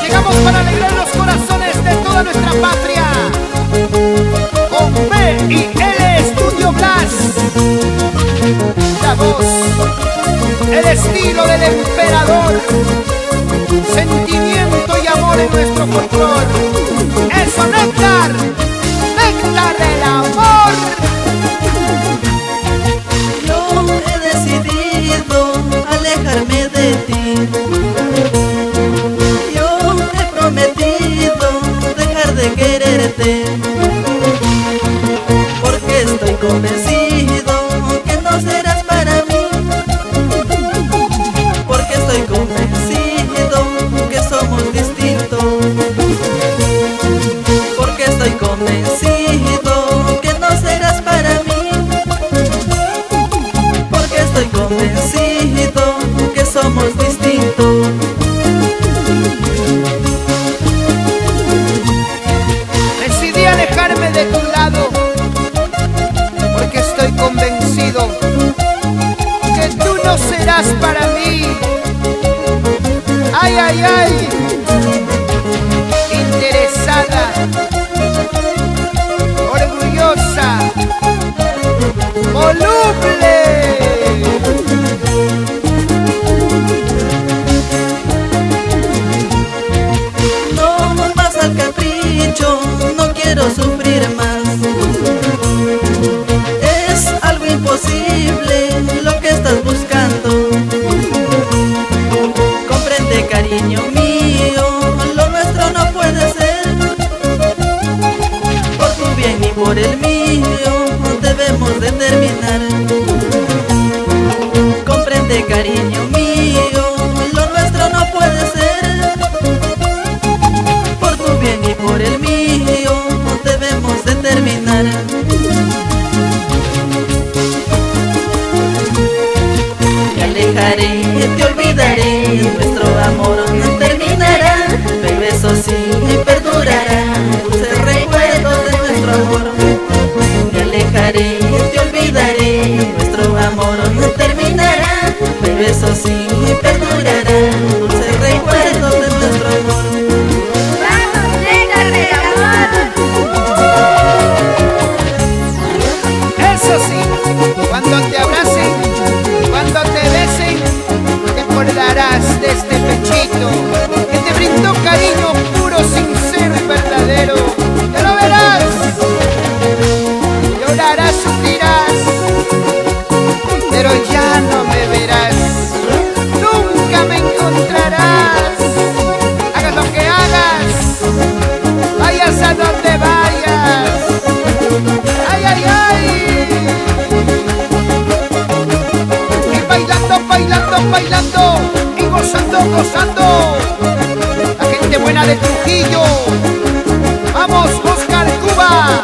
Llegamos para alegrar los corazones de toda nuestra patria. Con B&L Studio Blas. La voz, el estilo del emperador. Sentimiento y amor en nuestro folclor. Eso, néctar, néctar del amor. Yo he decidido alejarme de ti. Yo he prometido dejar de quererte, porque estoy convencido que no serás para mí, porque estoy convencido que somos distintos, porque estoy convencido que no serás para mí, porque estoy convencido que somos distintos. Decidí alejarme de tu lado, porque estoy convencido que tú no serás para mí. Ay, ay, ay, interesada, orgullosa, voluble. No más al capricho, no quiero sufrir más. Es algo imposible lo que estás buscando. Comprende, cariño mío, lo nuestro no puede ser. Por tu bien y por el mío debemos de terminar. Comprende, cariño mío, lo nuestro no puede ser. Por tu bien y por el mío debemos de terminar. Me alejaré, te olvidaré, nuestro amor no terminará, pero eso sí perdurará, dulces recuerdos de nuestro amor. Me alejaré, te olvidaré, nuestro amor no terminará, pero eso sí perdurará, dulces recuerdos de nuestro amor. ¡Vamos, néctar del amor! Eso sí, cuando te abracen, cuando te besen, te acordarás de este pechito que te brindó cariño puro, sincero y verdadero. ¡Ya lo verás! Llorarás, sufrirás, pero ya no me verás. Nunca me encontrarás. Hagas lo que hagas, vayas a donde vayas. ¡Ay, ay, ay! Y bailando, bailando, bailando, y gozando, gozando. La gente buena de Trujillo. ¡Vamos, Oscar Cuba!